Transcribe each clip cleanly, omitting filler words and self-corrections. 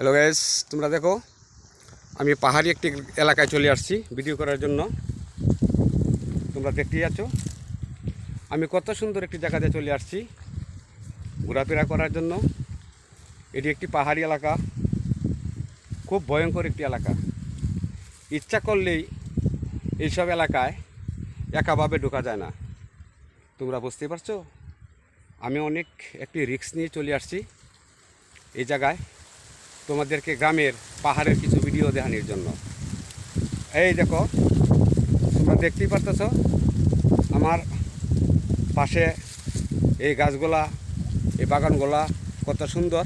Hello guys, তোমরা দেখো আমি পাহাড়ি একটি এলাকায় চলে আসছি ভিডিও করার জন্য। তোমরা দেখতেই আছো আমি কত সুন্দর একটি জায়গাতে চলে আসছি ঘোরাফেরা করার জন্য। এটি একটি পাহাড়ি এলাকা, খুব ভয়ঙ্কর একটি এলাকা। ইচ্ছা করলেই এইসব এলাকায় একাভাবে ঢোকা যায় না। তোমরা বুঝতে পারছো, আমি অনেক একটি রিস্ক নিয়ে চলে আসছি এই জায়গায় তোমাদেরকে গ্রামের পাহাড়ের কিছু ভিডিও দেখানোর জন্য। এই দেখো, তোমরা দেখতেই পারতেছ আমার পাশে এই গাছগুলা, এই বাগানগুলা কত সুন্দর,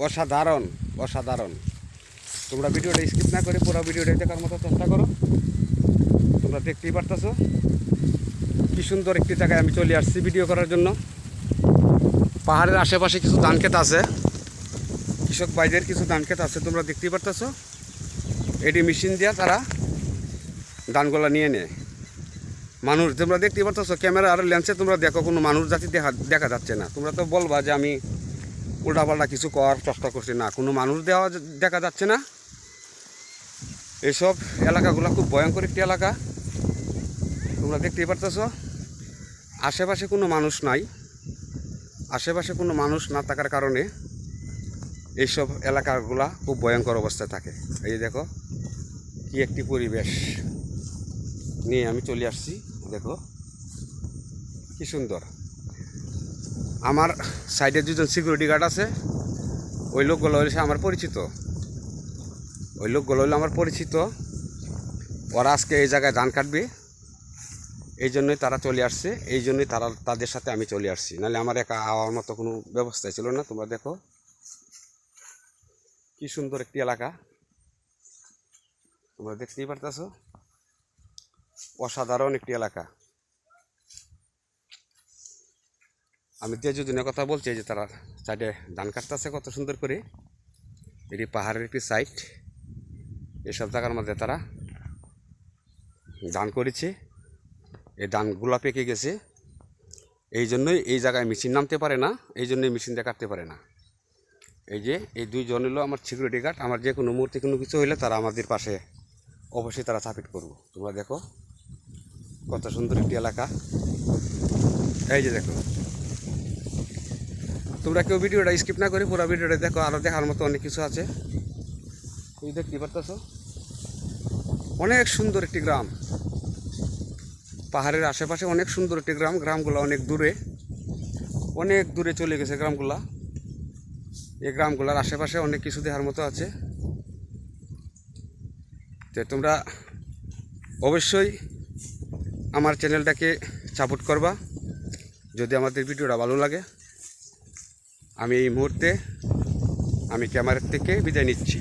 অসাধারণ অসাধারণ। তোমরা ভিডিওটা স্কিপ না করে পুরো ভিডিওটা দেখার মতো চেষ্টা করো। তোমরা দেখতেই পারতেছ কি সুন্দর একটি জায়গায় আমি চলে আসছি ভিডিও করার জন্য। পাহাড়ের আশেপাশে কিছু ধান ক্ষেত আছে, কৃষক ভাইদের কিছু ধান ক্ষেত আছে, তোমরা দেখতেই পারতেছ। এটি মেশিন দিয়ে তারা ধানগুলা নিয়ে নেয়। মানুষ তোমরা দেখতেই পারতেছ, ক্যামেরা আর লেন্সে তোমরা দেখো কোনো মানুষ জাতি দেখা যাচ্ছে না। তোমরা তো বলবা যে আমি উল্টাপাল্টা কিছু করার চেষ্টা করছি, না, কোনো মানুষ দেখা যাচ্ছে না। এইসব এলাকাগুলো খুব ভয়ঙ্কর একটি এলাকা, তোমরা দেখতেই পারতেছ। আশেপাশে কোনো মানুষ নাই, আশেপাশে কোনো মানুষ না থাকার কারণে এইসব এলাকাগুলা খুব ভয়ঙ্কর অবস্থায় থাকে। এই দেখো কি একটি পরিবেশ নিয়ে আমি চলে আসছি। দেখো কি সুন্দর। আমার সাইডে দুজন সিকিউরিটি গার্ড আছে, ওই লোকগুলো হইলে আমার পরিচিত, ওই লোকগুলো হইলে আমার পরিচিত। ওরা আজকে এই জায়গায় ধান কাটবে, এই জন্যই তারা চলে আসছে, এই জন্যই তাদের সাথে আমি চলে আসছি, নাহলে আমার একা আওয়ার মতো কোনো ব্যবস্থা ছিল না। তোমরা দেখো কি সুন্দর একটি এলাকা, তোমরা দেখতেই পারতেছ, অসাধারণ একটি এলাকা। আমি তেজুদিনের কথা বলছি, যে তারা সাইডে ধান কাটতেছে কত সুন্দর করে। এটি পাহাড়ের একটি সাইড, এসব জায়গার মধ্যে তারা ধান করেছে। এই ধানগুলা পেকে গেছে, এই জন্যই এই জায়গায় মেশিন নামতে পারে না, এই জন্যই মেশিন দিয়ে কাটতে পারে না। এই যে এই দুইজন হলো আমার সিকিউরিটি গার্ড, আমার যে কোনো মুহূর্তে কোনো কিছু হইলে তারা আমাদের পাশে অবশ্যই তারা সাপোর্ট করবো। তোমরা দেখো কত সুন্দর একটি এলাকা। এই যে দেখো, তোমরা কেউ ভিডিওটা স্কিপ না করে পুরো ভিডিওটা দেখো, আরও দেখার মতো অনেক কিছু আছে। তুমি দেখতে পারতেছ অনেক সুন্দর একটি গ্রাম, পাহাড়ের আশেপাশে অনেক সুন্দর একটি গ্রাম। গ্রামগুলো অনেক দূরে চলে গেছে গ্রামগুলা। এই গ্রামগুলোর আশেপাশে অনেক কিছু দেখার মতো আছে। তো তোমরা অবশ্যই আমার চ্যানেলটাকে সাপোর্ট করবা যদি আমাদের ভিডিওটা ভালো লাগে। আমি এই মুহূর্তে ক্যামেরার থেকে বিদায় নিচ্ছি।